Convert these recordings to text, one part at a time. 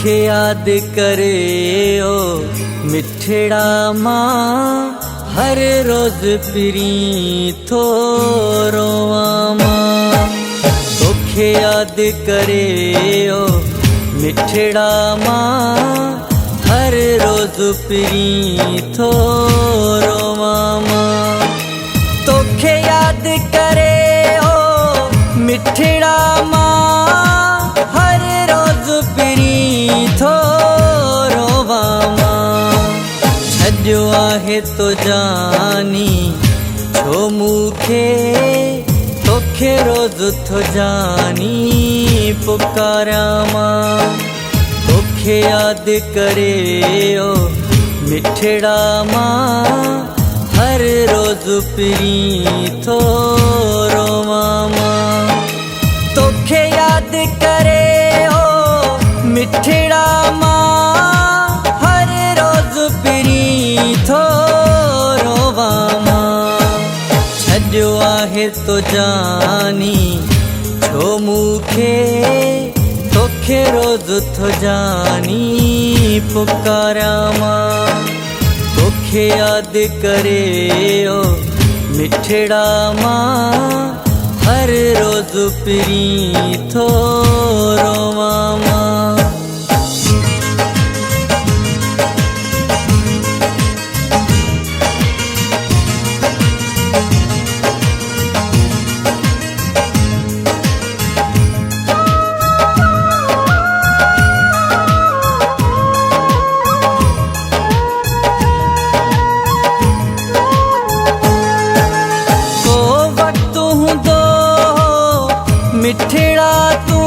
तोखे याद करे ओ मिठड़ा मां, हर रोज पिरी थोरो मां। तोखे याद करे ओ मिठड़ा मां, हर रोज पिरी थोरो मामा। तोखे याद करे ओ मिठड़ा मां, हर रोज पिरी थोरो मामा। छॾियो आहे तो जानी छो मूंखे, तोखे रोज थो जानी पुकारा मां। तोखे याद करे ओ मिठड़ा मां, हर रोज पिरी थोरो मामा। तोखे याद करे ओ मिठड़ा मां, हर रोज पिरी थोरो मामा। छॾियो आहे तो जानी छो मूंखे, तोखे रोज थो जानी पुकारा मां। तोखे याद करे ओ मिठड़ा मां, हर रोज पिरी थोरो मामा। मिठड़ा तू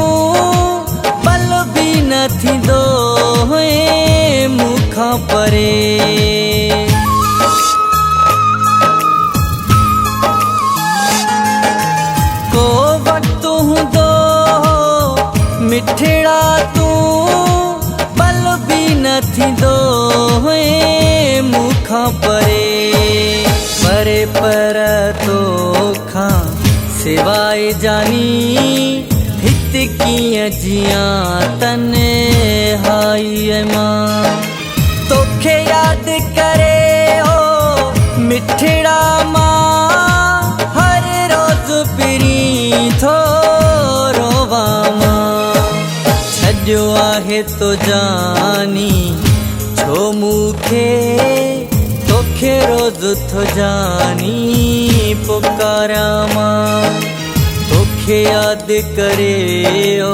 पल भी न थींदो है मूंखां परे। को वक्त हूंदो मिठड़ा तू पल भी न थींदो है मूंखां परे। परे पर तोखां सिवाय जानी हित कीअं जियां तन्हाईअ मां। तोखे याद करे ओ मिठड़ा मां, हर रोज पिरी थोरो मां। छॾियो आहे तो जानी छो मूंखे, तोखे रोज थो जानी पुकारा मां। तोखे याद करे ओ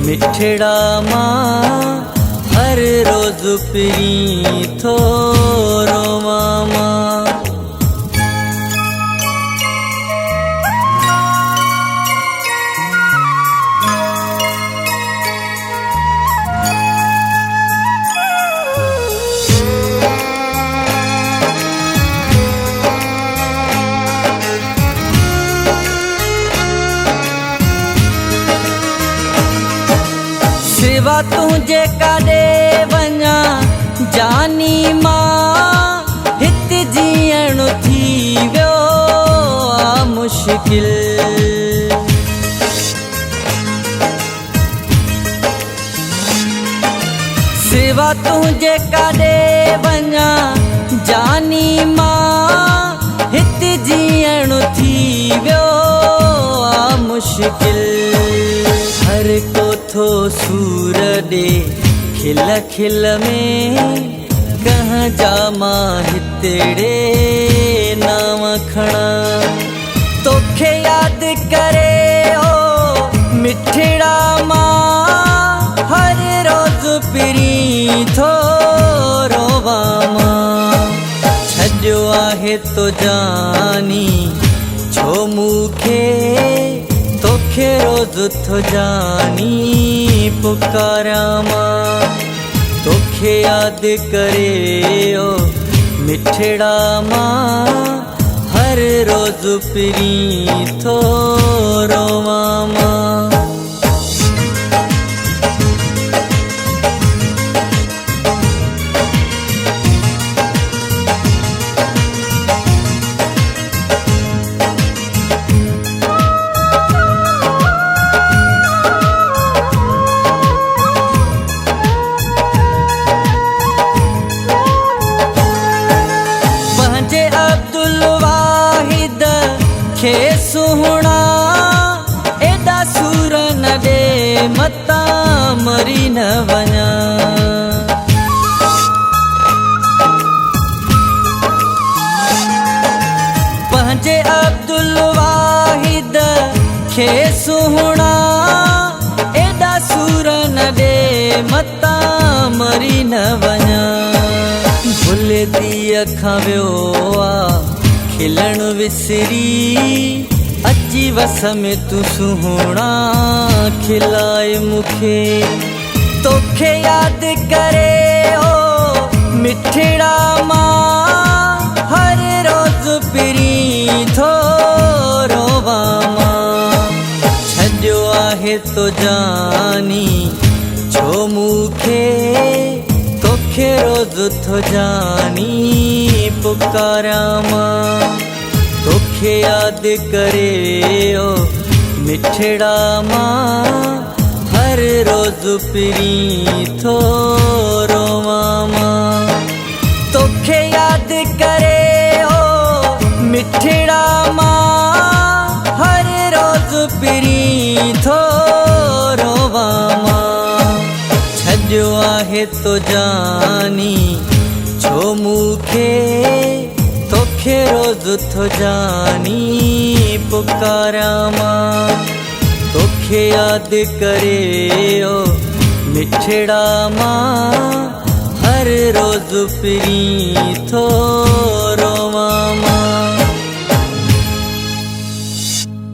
मिठड़ा मां, हर रोज पिरी थोरो मामा। सिवा तुझे काॾे वञा जानी मां, हित जीअण थी वियो आ मुश्किल। सिवा तुझे काॾे वञा जानी मां, हित जीअण थी वियो आ मुश्किल। हर को थो सूर ॾे खिल खिल में, कहाँ जा मां हितड़े नाम खणा। तोखे याद करे ओ मिठड़ा मां, हर रोज पिरी थोरो मां। छॾियो आहे तो जानी छो मूंखे, तोखे रोज थो जानी पुकारा मां। तोखे याद करे ओ मिठड़ा मां, हर रोज पिरी थोरो मामा। मूंखे सुहिणा एॾा सूर न ॾे मता मरी न वञा भुले दीअ खां वियो आहे खिलण विसरी अची वस में तूं सुहिणा खिलाए मूंखे तोखे यादि करे ओ मिठड़ा मां हर रोज़ पिरी थो रोवां मां छॾियो आहे तो जानी छो मूंखे तोखे रोज़ थो जानी पुकारां मां तोखे यादि करे ओ मिठड़ा मां हर रोज़ पिरी थो रोवां मां तोखे यादि करे ओ मिठड़ा मां हर रोज़ पिरी थो रोवां मां छॾियो आहे तो जानी छो मूंखे तोखे रोज़ थो जानी पुकारां मां तोखे यादि करे ओ मिठड़ा मां हर रोज़ पिरी थो